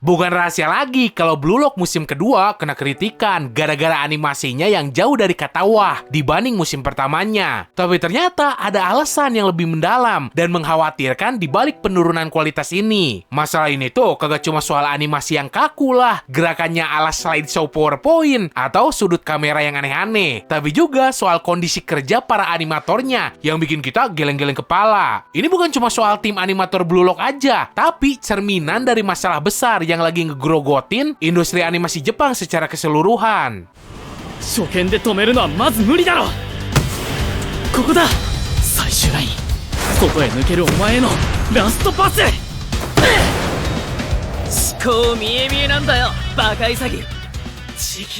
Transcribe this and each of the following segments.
Bukan rahasia lagi kalau Blue Lock musim kedua kena kritikan gara-gara animasinya yang jauh dari kata wah dibanding musim pertamanya. Tapi ternyata ada alasan yang lebih mendalam dan mengkhawatirkan di balik penurunan kualitas ini. Masalah ini tuh kagak cuma soal animasi yang kaku lah, gerakannya ala slideshow PowerPoint, atau sudut kamera yang aneh-aneh. Tapi juga soal kondisi kerja para animatornya yang bikin kita geleng-geleng kepala. Ini bukan cuma soal tim animator Blue Lock aja, tapi cerminan dari masalah besar yang lagi ngegrogotin industri animasi Jepang secara keseluruhan. 初見で止めるのはまず無理だろ。ここだ、最終ライン。外へ抜けるお前へのラストパス。思考見え見えなんだよ、バカ潔。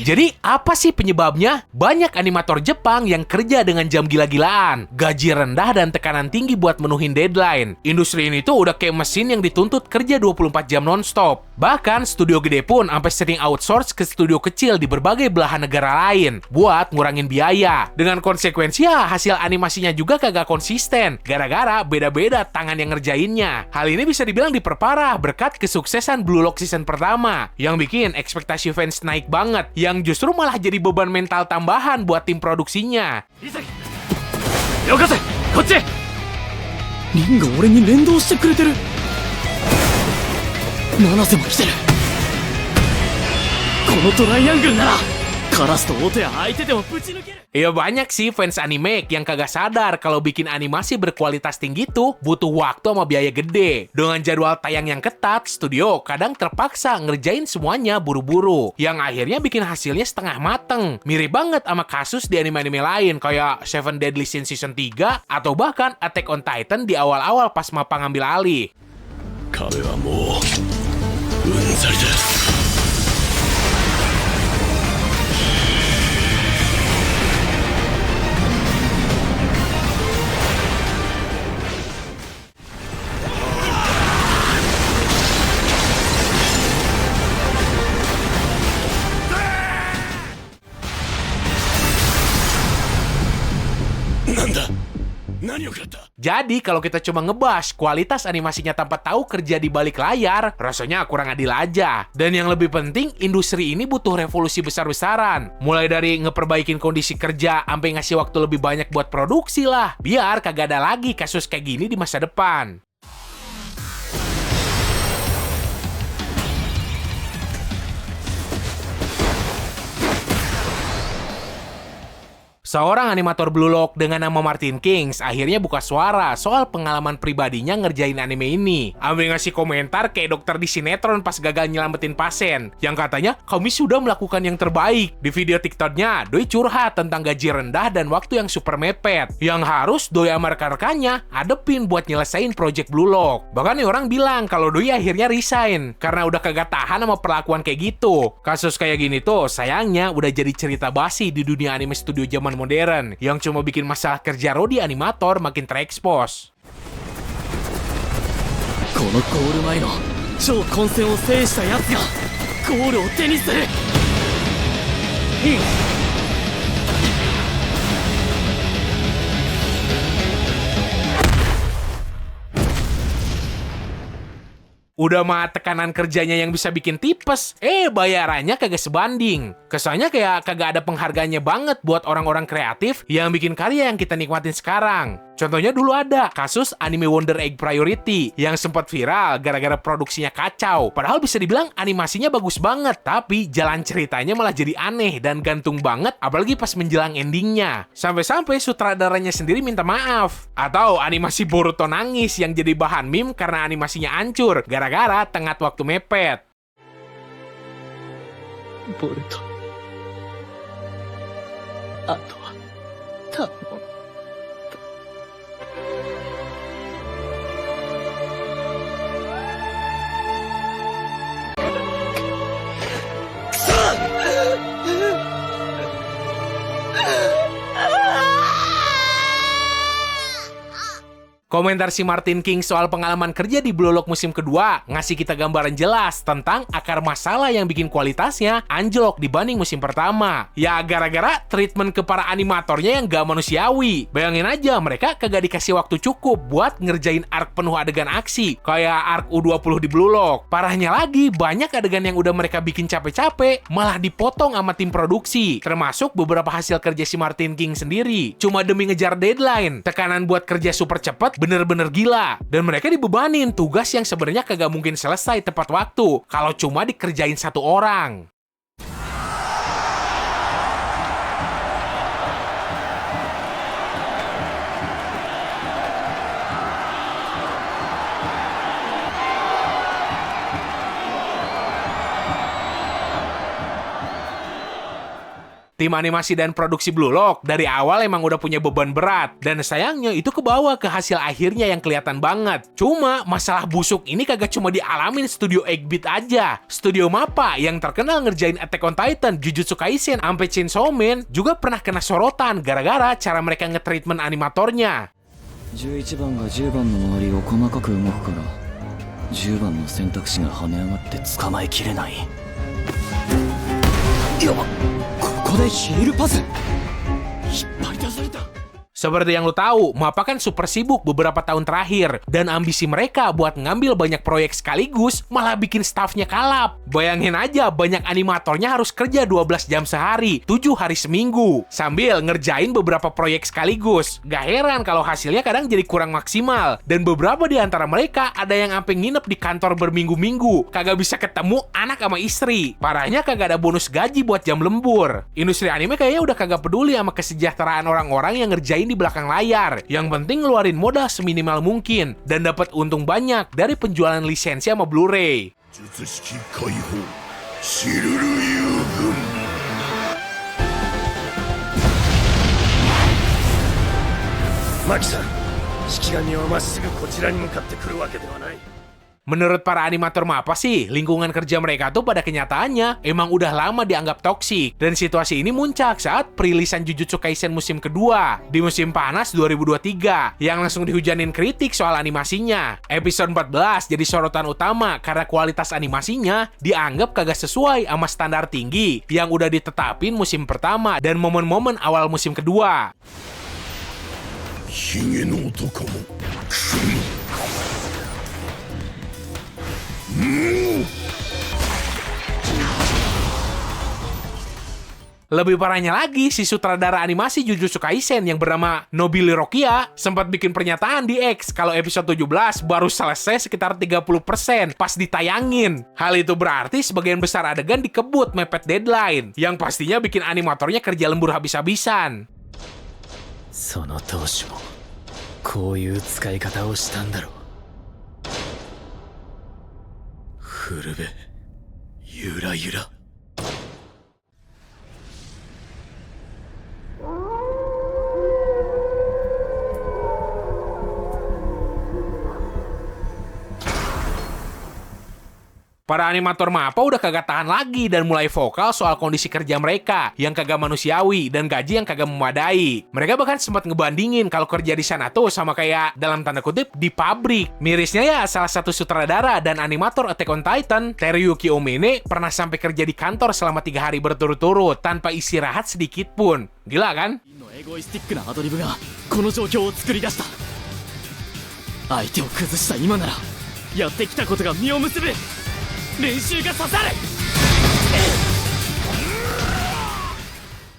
Jadi apa sih penyebabnya? Banyak animator Jepang yang kerja dengan jam gila-gilaan, gaji rendah dan tekanan tinggi buat menuhin deadline. Industri ini tuh udah kayak mesin yang dituntut kerja 24 jam non-stop. Bahkan studio gede pun sampai sering outsource ke studio kecil di berbagai belahan negara lain buat ngurangin biaya. Dengan konsekuensi ya hasil animasinya juga kagak konsisten, gara-gara beda-beda tangan yang ngerjainnya. Hal ini bisa dibilang diperparah berkat kesuksesan Blue Lock season pertama, yang bikin ekspektasi fans naik banget, yang justru malah jadi beban mental tambahan buat tim produksinya. Yokase, kochi! Rinが俺に連動してくれてる。七瀬も来てる。このトライアングルならカラスとオトや相手でもぶち抜ける。 Ya banyak sih fans anime yang kagak sadar kalau bikin animasi berkualitas tinggi tuh butuh waktu sama biaya gede. Dengan jadwal tayang yang ketat, studio kadang terpaksa ngerjain semuanya buru-buru, yang akhirnya bikin hasilnya setengah mateng. Mirip banget sama kasus di anime-anime lain kayak Seven Deadly Sins Season 3 atau bahkan Attack on Titan di awal-awal pas Mappa ngambil alih. 壁はもううんざりだ。 Jadi kalau kita cuma ngebahas kualitas animasinya tanpa tahu kerja di balik layar, rasanya kurang adil aja. Dan yang lebih penting, industri ini butuh revolusi besar-besaran. Mulai dari ngeperbaikin kondisi kerja, sampai ngasih waktu lebih banyak buat produksi lah, biar kagak ada lagi kasus kayak gini di masa depan. Seorang animator Blue Lock dengan nama Martin Kings akhirnya buka suara soal pengalaman pribadinya ngerjain anime ini. Ambil ngasih komentar kayak dokter di sinetron pas gagal nyelamatin pasien, yang katanya kami sudah melakukan yang terbaik. Di video TikToknya, Doi curhat tentang gaji rendah dan waktu yang super mepet, yang harus Doi sama rekan-rekannya adepin buat nyelesain project Blue Lock. Bahkan nih orang bilang kalau Doi akhirnya resign karena udah kagak tahan sama perlakuan kayak gitu. Kasus kayak gini tuh sayangnya udah jadi cerita basi di dunia anime studio zaman modern, yang cuma bikin masalah kerja Rodi animator makin terekspos. このゴール前の超混戦を制したやつがゴールを手にする。Udah mah tekanan kerjanya yang bisa bikin tipes, bayarannya kagak sebanding. Kesannya kayak kagak ada penghargaannya banget buat orang-orang kreatif yang bikin karya yang kita nikmatin sekarang. Contohnya dulu ada kasus anime Wonder Egg Priority yang sempat viral gara-gara produksinya kacau. Padahal bisa dibilang animasinya bagus banget, tapi jalan ceritanya malah jadi aneh dan gantung banget, apalagi pas menjelang endingnya. Sampai-sampai sutradaranya sendiri minta maaf. Atau animasi Boruto nangis yang jadi bahan meme karena animasinya hancur gara-gara tengah waktu mepet. Boruto. Ato wa tamon. Komentar si Martin King soal pengalaman kerja di Blue Lock musim kedua ngasih kita gambaran jelas tentang akar masalah yang bikin kualitasnya anjlok dibanding musim pertama. Ya gara-gara treatment ke para animatornya yang gak manusiawi. Bayangin aja mereka kagak dikasih waktu cukup buat ngerjain arc penuh adegan aksi kayak arc U20 di Blue Lock. Parahnya lagi, banyak adegan yang udah mereka bikin capek-capek malah dipotong sama tim produksi, termasuk beberapa hasil kerja si Martin King sendiri. Cuma demi ngejar deadline, tekanan buat kerja super cepat bener-bener gila. Dan mereka dibebanin tugas yang sebenarnya kagak mungkin selesai tepat waktu kalau cuma dikerjain satu orang. Tim animasi dan produksi Blue Lock dari awal emang udah punya beban berat, dan sayangnya itu kebawa ke hasil akhirnya yang kelihatan banget. Cuma masalah busuk ini kagak cuma dialamin studio 8-bit aja. Studio MAPPA yang terkenal ngerjain Attack on Titan, Jujutsu Kaisen, sampai Chainsaw Man juga pernah kena sorotan gara-gara cara mereka nge-treatment animatornya. 11番が10番の周りを細かく動くから10番の選択肢が跳ね上がって捕まえきれない。やばっ、ここでヒールパス引っ張り出された。 Seperti yang lo tahu, MAPPA kan super sibuk beberapa tahun terakhir, dan ambisi mereka buat ngambil banyak proyek sekaligus malah bikin staffnya kalap. Bayangin aja, banyak animatornya harus kerja 12 jam sehari, 7 hari seminggu, sambil ngerjain beberapa proyek sekaligus. Gak heran kalau hasilnya kadang jadi kurang maksimal, dan beberapa di antara mereka ada yang sampai nginep di kantor berminggu-minggu, kagak bisa ketemu anak sama istri. Parahnya kagak ada bonus gaji buat jam lembur. Industri anime kayaknya udah kagak peduli sama kesejahteraan orang-orang yang ngerjain di belakang layar. Yang penting ngeluarin modal seminimal mungkin dan dapat untung banyak dari penjualan lisensi sama Blu-ray. Maki-san, Shikigami wa massegu kochira ni mukatte kuru wake de wa nai. Menurut para animator MAPPA sih, lingkungan kerja mereka tuh pada kenyataannya emang udah lama dianggap toksik. Dan situasi ini muncak saat perilisan Jujutsu Kaisen musim kedua di musim panas 2023 yang langsung dihujanin kritik soal animasinya. Episode 14 jadi sorotan utama karena kualitas animasinya dianggap kagak sesuai sama standar tinggi yang udah ditetapin musim pertama dan momen-momen awal musim kedua. Lebih parahnya lagi, si sutradara animasi Jujutsu Kaisen yang bernama Nobile Rokia sempat bikin pernyataan di X kalau episode 17 baru selesai sekitar 30% pas ditayangin. Hal itu berarti sebagian besar adegan dikebut mepet deadline, yang pastinya bikin animatornya kerja lembur habis-habisan. その当主もこういう使い方をしたんだろう。古部ゆらゆら。Para animator MAPPA udah kagak tahan lagi dan mulai vokal soal kondisi kerja mereka yang kagak manusiawi dan gaji yang kagak memadai. Mereka bahkan sempat ngebandingin kalau kerja di sana tuh sama kayak dalam tanda kutip di pabrik. Mirisnya ya, salah satu sutradara dan animator Attack on Titan, Teruyuki Omene, pernah sampai kerja di kantor selama 3 hari berturut-turut tanpa istirahat sedikit pun. Gila kan? エゴイスティックなアドリブがこの状況を作り出した。相手を崩した今ならやってきたことが実を結ぶ。練習が刺さる。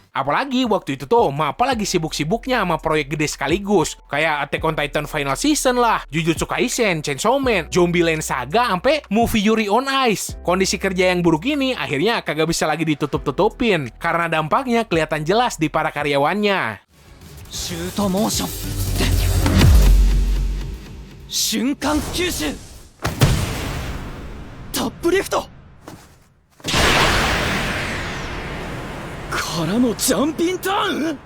Apalagi waktu itu tuh MAPPA lagi sibuk-sibuknya sama proyek gede sekaligus, kayak Attack on Titan Final Season lah, Jujutsu Kaisen, Chainsaw Man, Zombieland Saga, sampai movie Yuri on Ice. Kondisi kerja yang buruk ini akhirnya kagak bisa lagi ditutup-tutupin karena dampaknya kelihatan jelas di para karyawannya. シュートモーション瞬間吸収タップリフトからのジャンピンターン。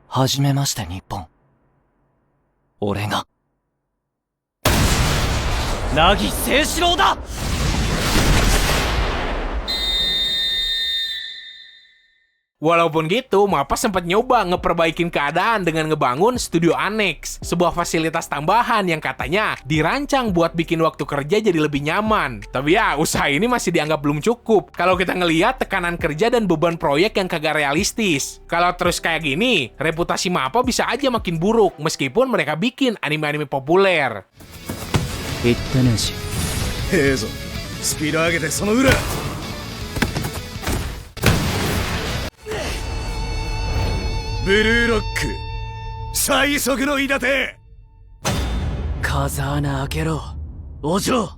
はじめまして日本。俺が凪誠士郎だ。Walaupun gitu, MAPPA sempat nyoba ngeperbaikin keadaan dengan ngebangun studio aneks, sebuah fasilitas tambahan yang katanya dirancang buat bikin waktu kerja jadi lebih nyaman. Tapi ya, usaha ini masih dianggap belum cukup kalau kita ngelihat tekanan kerja dan beban proyek yang kagak realistis. Kalau terus kayak gini, reputasi MAPPA bisa aja makin buruk meskipun mereka bikin anime-anime populer. 言ってねえし。ええぞ、スピード上げてその裏。ブルーロック最速の韋立て。 風穴開けろお嬢。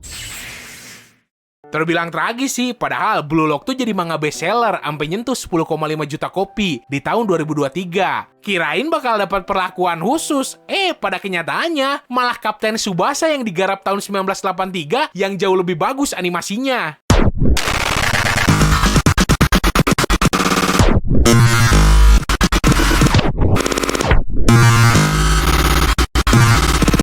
Terbilang tragis sih, padahal Blue Lock tuh jadi manga bestseller sampai nyentuh 10,5 juta kopi di tahun 2023. Kirain bakal dapat perlakuan khusus, pada kenyataannya malah Kapten Tsubasa yang digarap tahun 1983 yang jauh lebih bagus animasinya.